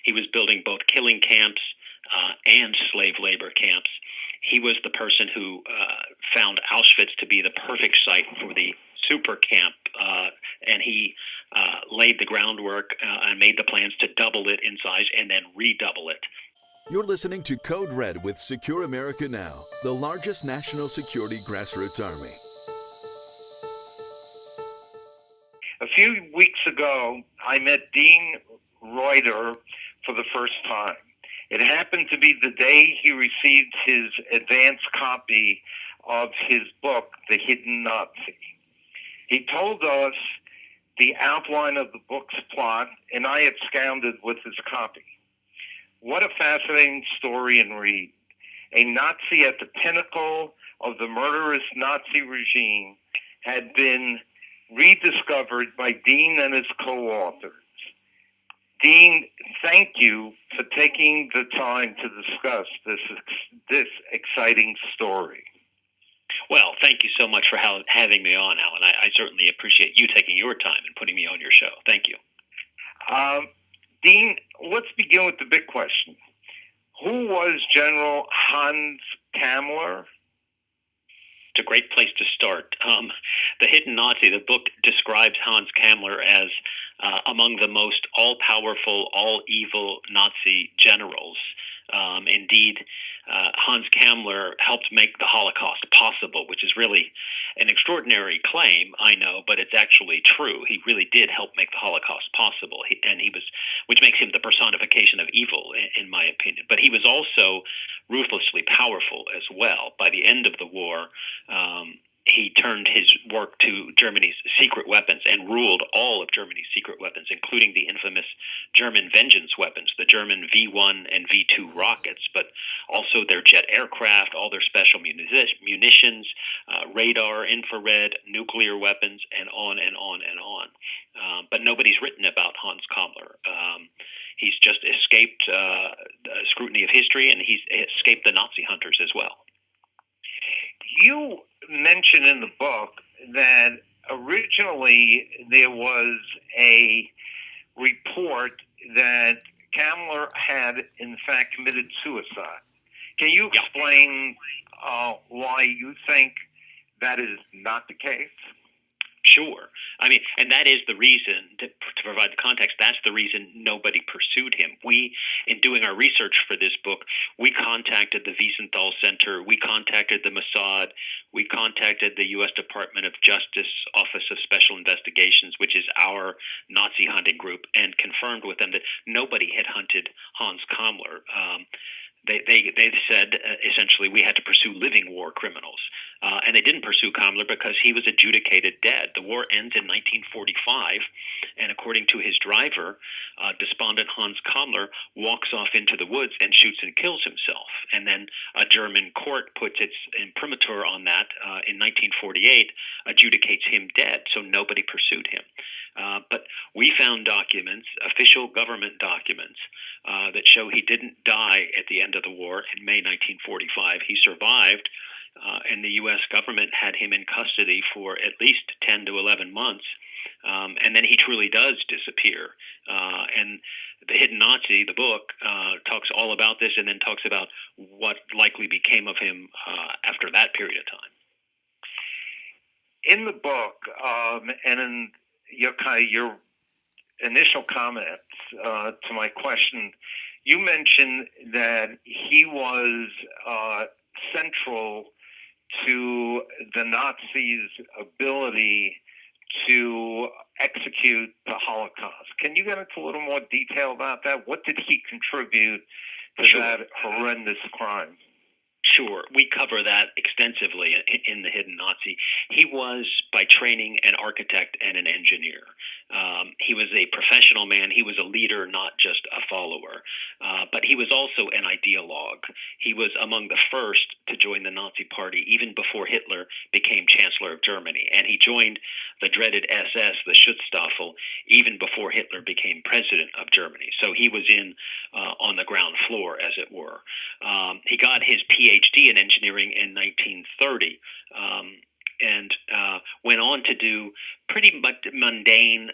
He was building both killing camps and slave labor camps. He was the person who found Auschwitz to be the perfect site for the super camp, and he laid the groundwork and made the plans to double it in size and then redouble it. You're listening to Code Red with Secure America Now, the largest national security grassroots army. A few weeks ago, I met Dean Reuter for the first time. It happened to be the day he received his advance copy of his book, The Hidden Nazi. He told us the outline of the book's plot, and I absconded with his copy. What a fascinating story and read. A Nazi at the pinnacle of the murderous Nazi regime had been rediscovered by Dean and his co-authors. Dean, thank you for taking the time to discuss this exciting story. Well, thank you so much for having me on, Alan. I certainly appreciate you taking your time and putting me on your show. Thank you. Dean, let's begin with the big question. Who was General Hans Kammler? It's a great place to start. The Hidden Nazi, the book describes Hans Kammler as among the most all-powerful, all-evil Nazi generals. Indeed, Hans Kammler helped make the Holocaust possible, which is really an extraordinary claim, I know, but it's actually true. He really did help make the Holocaust possible, which makes him the personification of evil, in my opinion. But he was also ruthlessly powerful as well. By the end of the war, he turned his work to Germany's secret weapons and ruled all of Germany's secret weapons, including the infamous German vengeance weapons, the German V-1 and V-2 rockets, but also their jet aircraft, all their special munitions, radar, infrared, nuclear weapons, and on and on and on. But nobody's written about Hans Kammler. He's just escaped scrutiny of history, and he's escaped the Nazi hunters as well. You mention in the book that originally there was a report that Kammler had in fact committed suicide. Can you explain why you think that is not the case? Sure. I mean, and that is the reason, to provide the context, that's the reason nobody pursued him. In doing our research for this book, we contacted the Wiesenthal Center, we contacted the Mossad, we contacted the U.S. Department of Justice Office of Special Investigations, which is our Nazi hunting group, and confirmed with them that nobody had hunted Hans Kammler. They said, essentially, we had to pursue living war criminals. And they didn't pursue Kammler because he was adjudicated dead. The war ends in 1945, and according to his driver, despondent Hans Kammler walks off into the woods and shoots and kills himself. And then a German court puts its imprimatur on that in 1948, adjudicates him dead, so nobody pursued him. But we found documents, official government documents, that show he didn't die at the end of the war in May 1945. He survived, and the U.S. government had him in custody for at least 10 to 11 months, and then he truly does disappear. And The Hidden Nazi, the book, talks all about this and then talks about what likely became of him after that period of time. In the book, and in your initial comments to my question, you mentioned that he was central to the Nazis' ability to execute the Holocaust. Can you get into a little more detail about that? What did he contribute to that horrendous crime? Sure. We cover that extensively in The Hidden Nazi. He was, by training, an architect and an engineer. He was a professional man. He was a leader, not just a follower. But he was also an ideologue. He was among the first to join the Nazi Party even before Hitler became Chancellor of Germany. And he joined the dreaded SS, the Schutzstaffel, even before Hitler became president of Germany. So he was on the ground floor, as it were. He got his PhD in engineering in 1930. and went on to do pretty much mundane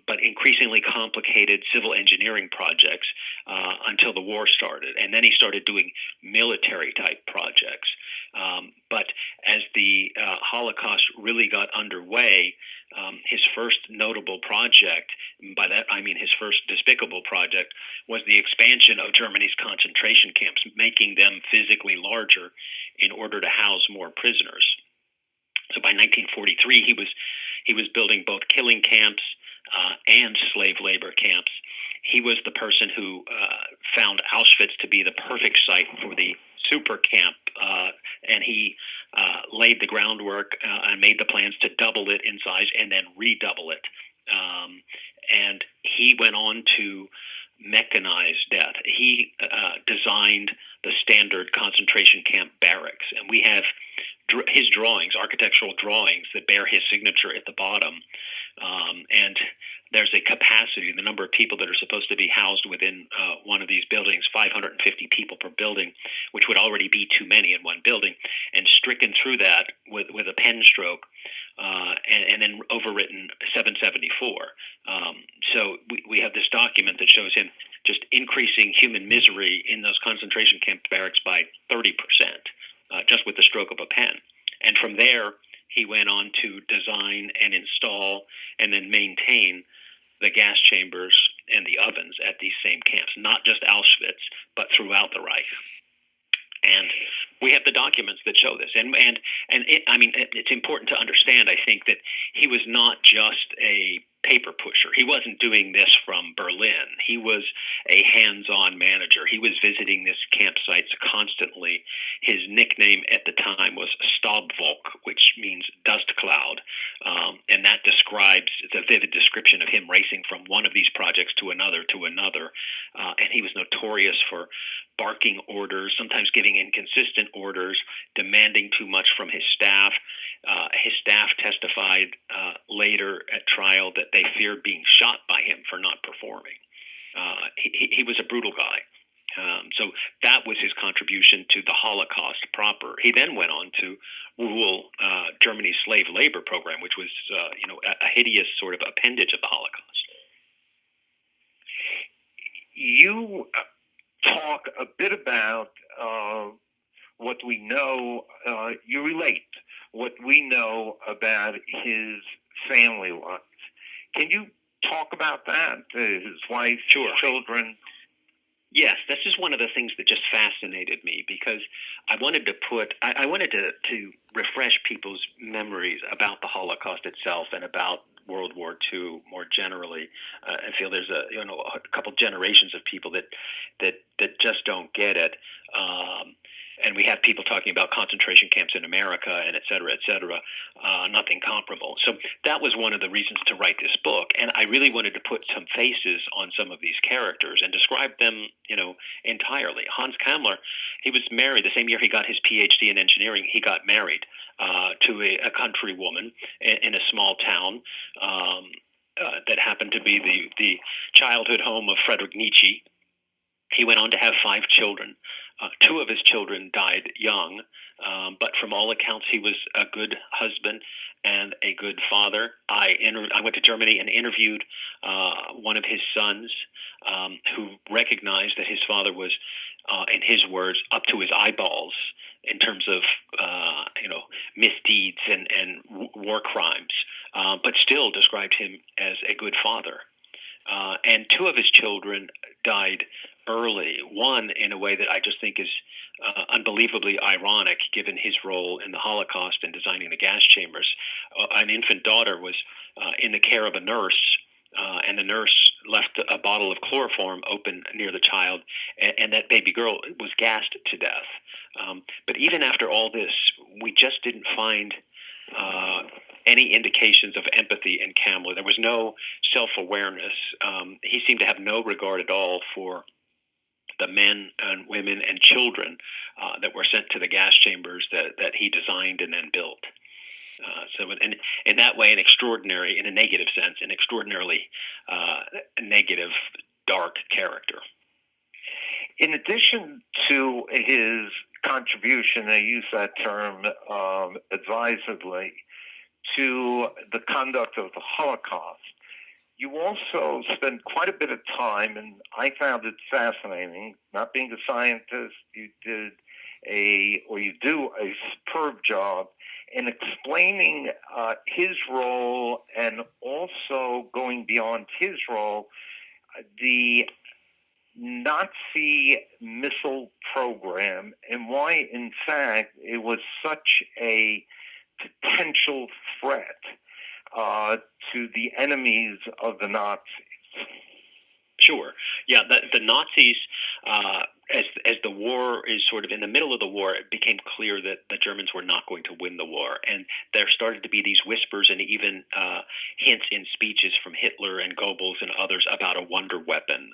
but increasingly complicated civil engineering projects until the war started. And then he started doing military-type projects. But as the Holocaust really got underway, his first notable project, by that I mean his first despicable project, was the expansion of Germany's concentration camps, making them physically larger in order to house more prisoners. So by 1943, he was building both killing camps and slave labor camps. He was the person who found Auschwitz to be the perfect site for the super camp, and he laid the groundwork and made the plans to double it in size and then redouble it. And he went on to mechanize death. He designed the standard concentration camp barracks, and we have his drawings, architectural drawings, that bear his signature at the bottom. And there's a capacity, the number of people that are supposed to be housed within one of these buildings, 550 people per building, which would already be too many in one building, and stricken through that with a pen stroke, and then overwritten 774. So we have this document that shows him just increasing human misery in those concentration camp barracks by 30%, just with the stroke of a pen. And from there, he went on to design and install and then maintain the gas chambers and the ovens at these same camps, not just Auschwitz, but throughout the Reich. And we have the documents that show this. It's important to understand, I think, that he was not just a paper pusher. He wasn't doing this from Berlin. He was a hands-on manager. He was visiting these campsites constantly. His nickname at the time was Staubwolk, which means dust cloud, and that describes the vivid description of him racing from one of these projects to another. And he was notorious for barking orders, sometimes giving inconsistent orders, demanding too much from his staff. His staff testified later at trial that they feared being shot by him for not performing. He was a brutal guy. So that was his contribution to the Holocaust proper. He then went on to rule Germany's slave labor program, which was a hideous sort of appendage of the Holocaust. You talk a bit about what we know. You relate what we know about his family life. Can you talk about that? His wife, sure. Children? Yes, this is one of the things that just fascinated me, because I wanted to refresh people's memories about the Holocaust itself and about World War II more generally. I feel there's a couple generations of people that just don't get it. And we have people talking about concentration camps in America and et cetera, nothing comparable. So that was one of the reasons to write this book. And I really wanted to put some faces on some of these characters and describe them, entirely. Hans Kammler, he was married the same year he got his PhD in engineering. He got married to a country woman in a small town that happened to be the childhood home of Friedrich Nietzsche. He went on to have 5 children. 2 of his children died young, but from all accounts, he was a good husband and a good father. I went to Germany and interviewed one of his sons, who recognized that his father was, in his words, up to his eyeballs in terms of misdeeds and war crimes, but still described him as a good father. And 2 of his children died early, one in a way that I just think is unbelievably ironic, given his role in the Holocaust and designing the gas chambers. An infant daughter was in the care of a nurse, and the nurse left a bottle of chloroform open near the child, and that baby girl was gassed to death. But even after all this, we just didn't find any indications of empathy in Kammler. There was no self-awareness. He seemed to have no regard at all for the men and women and children that were sent to the gas chambers that he designed and then built. So in that way, in a negative sense, an extraordinarily negative, dark character. In addition to his contribution, I use that term advisedly, to the conduct of the Holocaust. You also spend quite a bit of time, and I found it fascinating. Not being a scientist, you do a superb job in explaining his role, and also going beyond his role, the Nazi missile program, and why, in fact, it was such a potential threat to the enemies of the Nazis. Sure. Yeah, the Nazis, as the war is sort of in the middle of the war, it became clear that the Germans were not going to win the war. And there started to be these whispers and even hints in speeches from Hitler and Goebbels and others about a wonder weapon,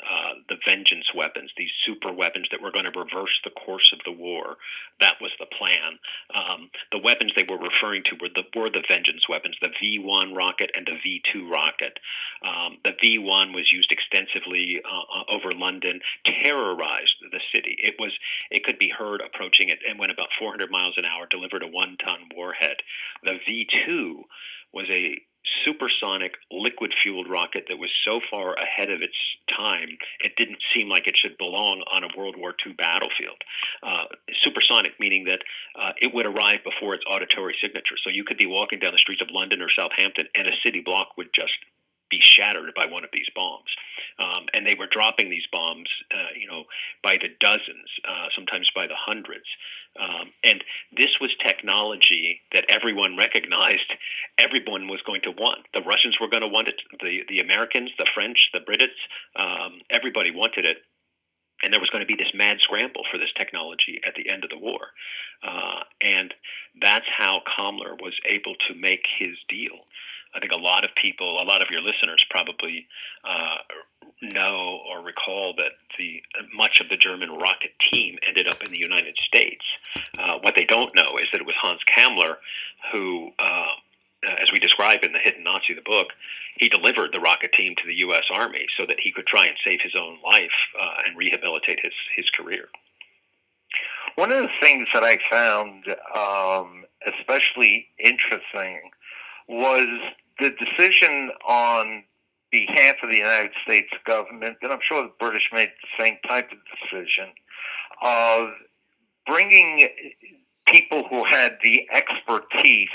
the vengeance weapons, these super weapons that were going to reverse the course of the war. That was the plan. The weapons they were referring to were the vengeance weapons, the V-1 rocket and the V-2 rocket. The V-1 was used extensively over London, terrorized the city. It could be heard approaching it and went about 400 miles an hour, delivered a 1-ton warhead. The V-2 was a supersonic liquid-fueled rocket that was so far ahead of its time, it didn't seem like it should belong on a World War II battlefield. Supersonic meaning that it would arrive before its auditory signature. So you could be walking down the streets of London or Southampton, and a city block would just be shattered by one of these bombs. And they were dropping these bombs, by the dozens, sometimes by the hundreds. And this was technology that everyone recognized everyone was going to want. The Russians were going to want it. The Americans, the French, the Brits, everybody wanted it. And there was going to be this mad scramble for this technology at the end of the war. And that's how Kammler was able to make his deal. I think a lot of people, a lot of your listeners probably know or recall that much of the German rocket team ended up in the United States. What they don't know is that it was Hans Kammler who, as we describe in The Hidden Nazi, the book, he delivered the rocket team to the U.S. Army so that he could try and save his own life and rehabilitate his career. One of the things that I found especially interesting was the decision on behalf of the United States government, and I'm sure the British made the same type of decision, of bringing people who had the expertise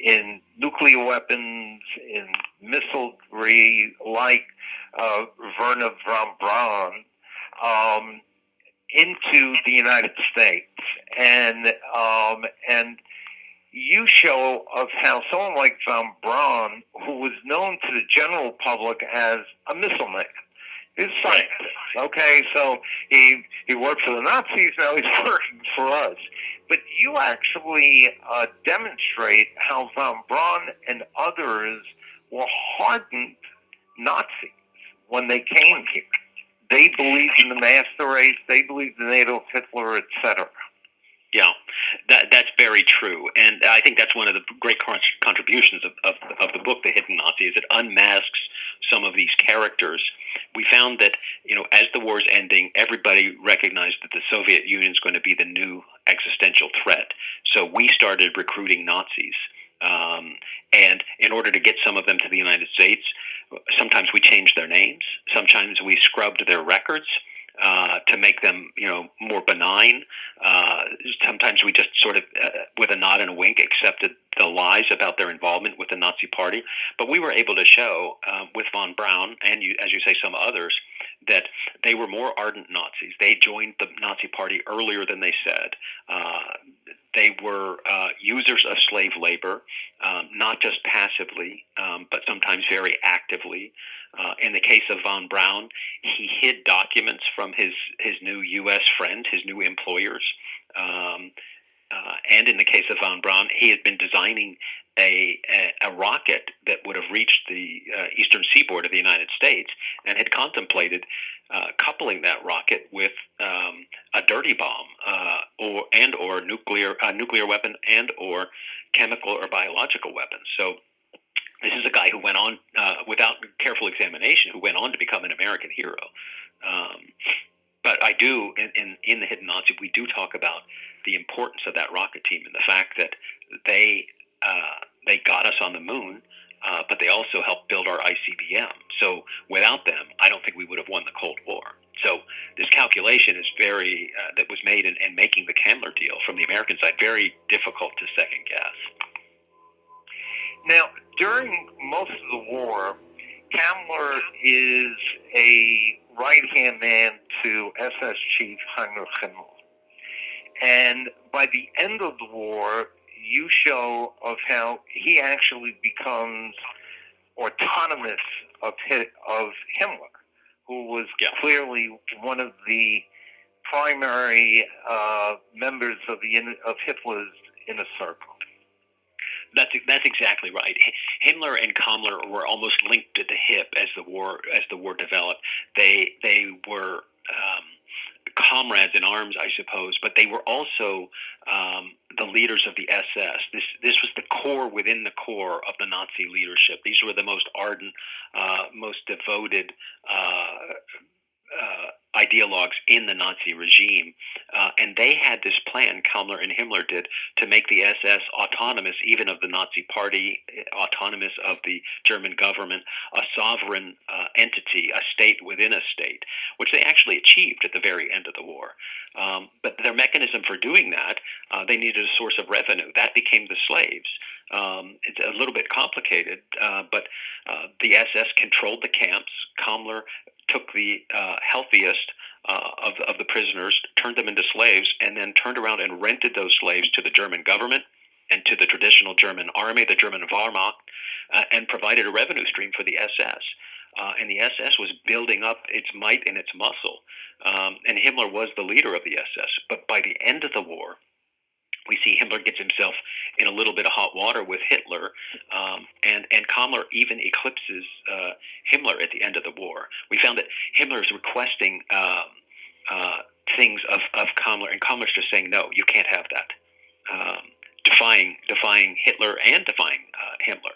in nuclear weapons, in missilery, like Werner von Braun, into the United States. And you show of how someone like von Braun, who was known to the general public as a missile man, he's a scientist. Okay, so he worked for the Nazis, now he's working for us. But you actually demonstrate how von Braun and others were hardened Nazis when they came here. They believed in the master race, they believed in Adolf Hitler, etc. Yeah, that's very true, and I think that's one of the great contributions of the book, The Hidden Nazi, is it unmasks some of these characters. We found that, as the war's ending, everybody recognized that the Soviet Union is going to be the new existential threat. So we started recruiting Nazis, and in order to get some of them to the United States, sometimes we changed their names, sometimes we scrubbed their records to make them, more benign. Sometimes we just sort of, with a nod and a wink, accepted the lies about their involvement with the Nazi Party. But we were able to show, with von Braun and, as you say, some others, that they were more ardent Nazis. They joined the Nazi Party earlier than they said. They were users of slave labor, not just passively, but sometimes very actively. In the case of von Braun, he hid documents from his new U.S. friend, his new employers. And in the case of von Braun, he had been designing a rocket that would have reached the eastern seaboard of the United States, and had contemplated coupling that rocket with a dirty bomb, or nuclear weapon, and or chemical or biological weapon. So this is a guy who went on, without careful examination, who went on to become an American hero. But I do, in The Hidden Nazi, we do talk about the importance of that rocket team and the fact that They got us on the moon, but they also helped build our ICBM. So without them, I don't think we would have won the Cold War. So this calculation is that was made in making the Kammler deal from the American side very difficult to second guess. Now, during most of the war, Kammler is a right-hand man to SS Chief Heinrich Himmler. And by the end of the war, you show of how he actually becomes autonomous of Himmler, who was clearly one of the primary members of Hitler's inner circle. That's exactly right. Himmler and Kammler were almost linked at the hip as the war developed. They were comrades in arms, I suppose, but they were also the leaders of the SS. This was the core within the core of the Nazi leadership. These were the most ardent, most devoted ideologues in the Nazi regime, and they had this plan, Kammler and Himmler did, to make the SS autonomous, even of the Nazi Party, autonomous of the German government, a sovereign entity, a state within a state, which they actually achieved at the very end of the war. But their mechanism for doing that, they needed a source of revenue. That became the slaves. It's a little bit complicated, but the SS controlled the camps. Kammler took the healthiest of the prisoners, turned them into slaves, and then turned around and rented those slaves to the German government and to the traditional German army, the German Wehrmacht, and provided a revenue stream for the SS. And the SS was building up its might and its muscle. And Himmler was the leader of the SS. But by the end of the war, we see Himmler gets himself in a little bit of hot water with Hitler, and Kammler even eclipses Himmler at the end of the war. We found that Himmler is requesting things of Kammler, and Kammler's just saying, no, you can't have that, defying Hitler and defying Himmler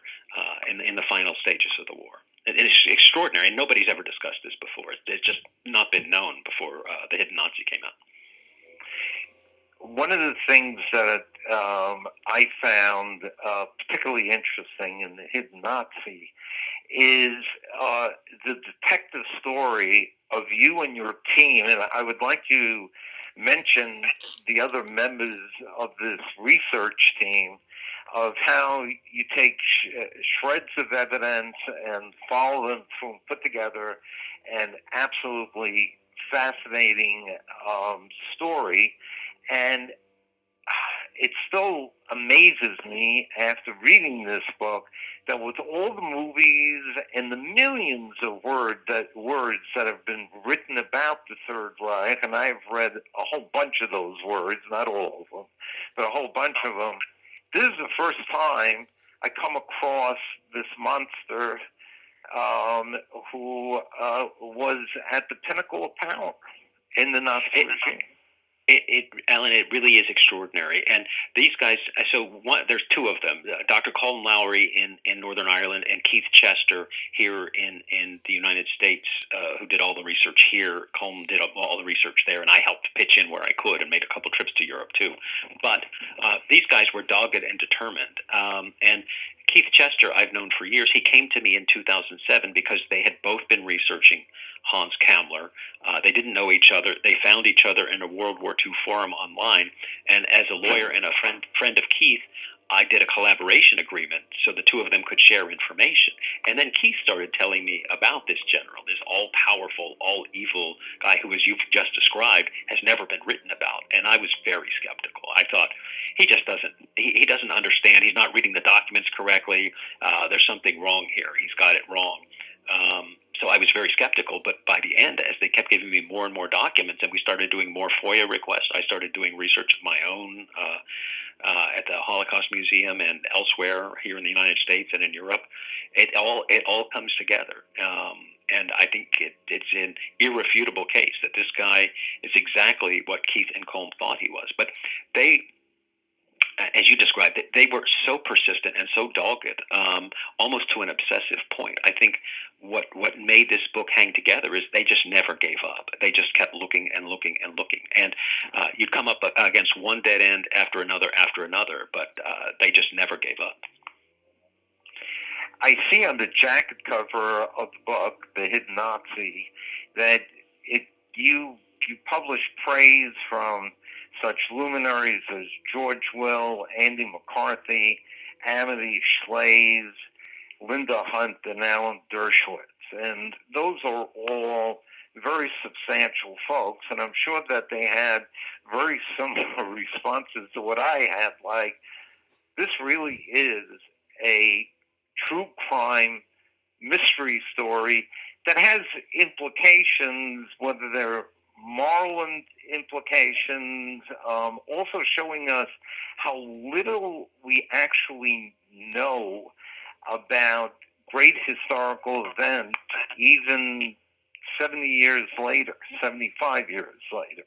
in the final stages of the war. It's extraordinary, and nobody's ever discussed this before. It's just not been known before The Hidden Nazi came out. One of the things that I found particularly interesting in The Hidden Nazi is the detective story of you and your team. And I would like to mention the other members of this research team, of how you take shreds of evidence and follow them through and put together an absolutely fascinating story. And it still amazes me after reading this book that with all the movies and the millions of words that have been written about the Third Reich, and I've read a whole bunch of those words, not all of them, but a whole bunch of them, this is the first time I come across this monster who was at the pinnacle of power in the Nazi regime. Alan, it really is extraordinary. And these guys, there's two of them, Dr. Colin Lowry in Northern Ireland and Keith Chester here in the United States, who did all the research here. Colin did all the research there, and I helped pitch in where I could and made a couple trips to Europe too. But these guys were dogged and determined. And Keith Chester, I've known for years. He came to me in 2007 because they had both been researching Hans Kammler. They didn't know each other. They found each other in a World War II forum online. And as a lawyer and a friend of Keith, I did a collaboration agreement so the two of them could share information. And then Keith started telling me about this general, this all-powerful, all-evil guy who, as you've just described, has never been written about. And I was very skeptical. I thought, he just doesn't understand. He's not reading the documents correctly. There's something wrong here. He's got it wrong. So I was very skeptical, but by the end, as they kept giving me more and more documents and we started doing more FOIA requests, I started doing research of my own at the Holocaust Museum and elsewhere here in the United States and in Europe. It all comes together. And I think it's an irrefutable case that this guy is exactly what Keith and Colm thought he was. But they, as you described, they were so persistent and so dogged, almost to an obsessive point. I think what made this book hang together is they just never gave up. They just kept looking and looking and looking. And you'd come up against one dead end after another, but they just never gave up. I see on the jacket cover of the book, The Hidden Nazi, that you publish praise from such luminaries as George Will, Andy McCarthy, Amity Shlaes, Linda Hunt, and Alan Dershowitz. And those are all very substantial folks, and I'm sure that they had very similar responses to what I had, like, this really is a true crime mystery story that has implications, whether they're moral implications, also showing us how little we actually know about great historical events, even 70 years later, 75 years later.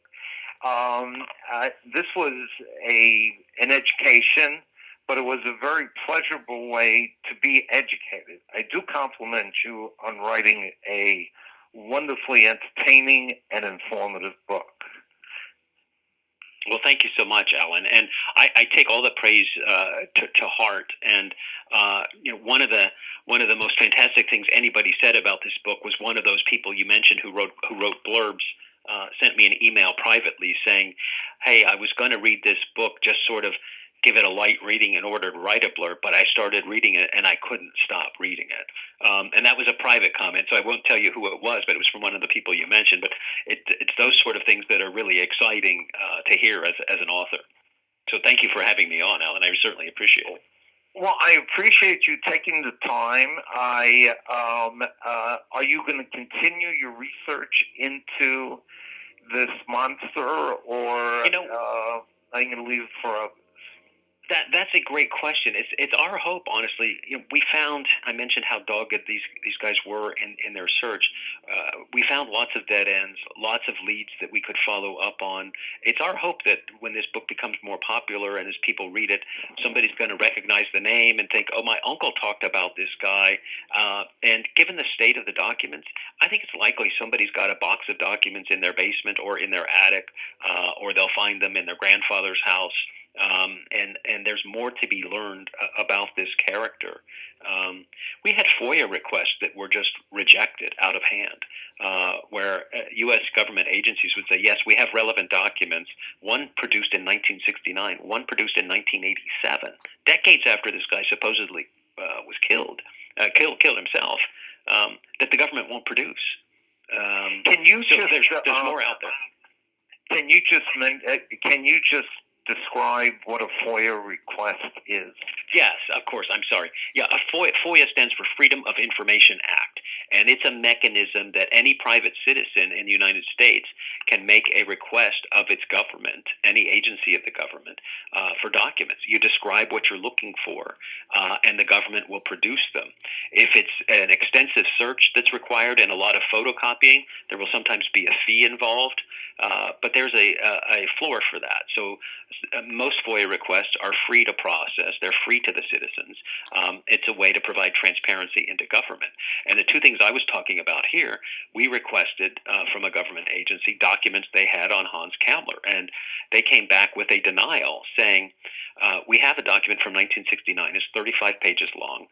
This was an education, but it was a very pleasurable way to be educated. I do compliment you on writing a wonderfully entertaining and informative book. Well, thank you so much, Alan. And I take all the praise to heart. And one of the most fantastic things anybody said about this book was one of those people you mentioned who wrote blurbs. Sent me an email privately saying, "Hey, I was going to read this book, just sort of give it a light reading in order to write a blurb, but I started reading it and I couldn't stop reading it." And that was a private comment, so I won't tell you who it was, but it was from one of the people you mentioned. But it's those sort of things that are really exciting to hear as an author. So thank you for having me on, Alan. I certainly appreciate it. Well, I appreciate you taking the time. Are you going to continue your research into this monster, or are you going to leave it for others? That's a great question. It's our hope, honestly. We found, I mentioned how dogged these guys were in their search. We found lots of dead ends, lots of leads that we could follow up on. It's our hope that when this book becomes more popular and as people read it, somebody's going to recognize the name and think, "Oh, my uncle talked about this guy." And given the state of the documents, I think it's likely somebody's got a box of documents in their basement or in their attic, or they'll find them in their grandfather's house. And there's more to be learned about this character. We had FOIA requests that were just rejected out of hand, where U.S. government agencies would say, "Yes, we have relevant documents." One produced in 1969, one produced in 1987, decades after this guy supposedly was killed himself, that the government won't produce. There's more out there. Can you just describe what a FOIA request is? Yes, of course. I'm sorry. Yeah, FOIA stands for Freedom of Information Act, and it's a mechanism that any private citizen in the United States can make a request of its government, any agency of the government, for documents. You describe what you're looking for, and the government will produce them. If it's an extensive search that's required and a lot of photocopying, there will sometimes be a fee involved, but there's a floor for that. So most FOIA requests are free to process. They're free to the citizens. It's a way to provide transparency into government. And the two things I was talking about here, we requested from a government agency documents they had on Hans Kammler. And they came back with a denial saying, "We have a document from 1969. It's 35 pages long.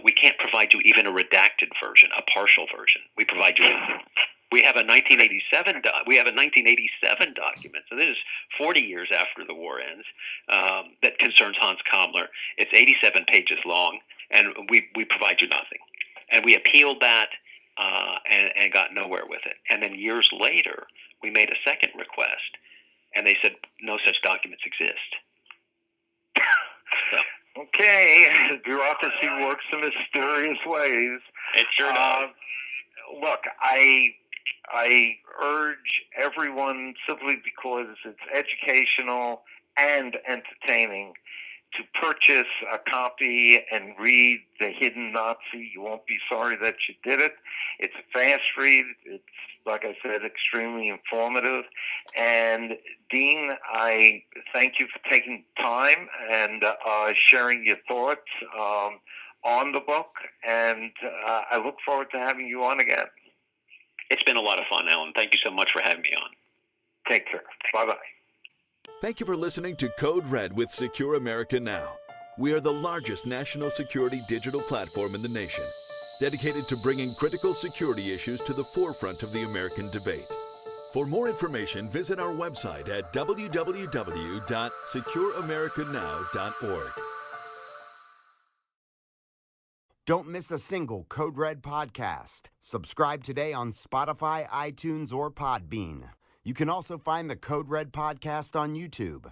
We can't provide you even a redacted version, a partial version. We provide you anything. We have a 1987 document, so this is 40 years after the war ends, that concerns Hans Kammler. It's 87 pages long, and we provide you nothing." And we appealed that and got nowhere with it. And then years later, we made a second request, and they said no such documents exist. So. Okay, bureaucracy works in mysterious ways. It sure does. Look, I urge everyone, simply because it's educational and entertaining, to purchase a copy and read The Hidden Nazi. You won't be sorry that you did it. It's a fast read. It's, like I said, extremely informative. And Dean, I thank you for taking time and sharing your thoughts on the book. And I look forward to having you on again. It's been a lot of fun, Alan. Thank you so much for having me on. Take care. Bye-bye. Thank you for listening to Code Red with Secure America Now. We are the largest national security digital platform in the nation, dedicated to bringing critical security issues to the forefront of the American debate. For more information, visit our website at www.secureamericanow.org. Don't miss a single Code Red podcast. Subscribe today on Spotify, iTunes, or Podbean. You can also find the Code Red podcast on YouTube.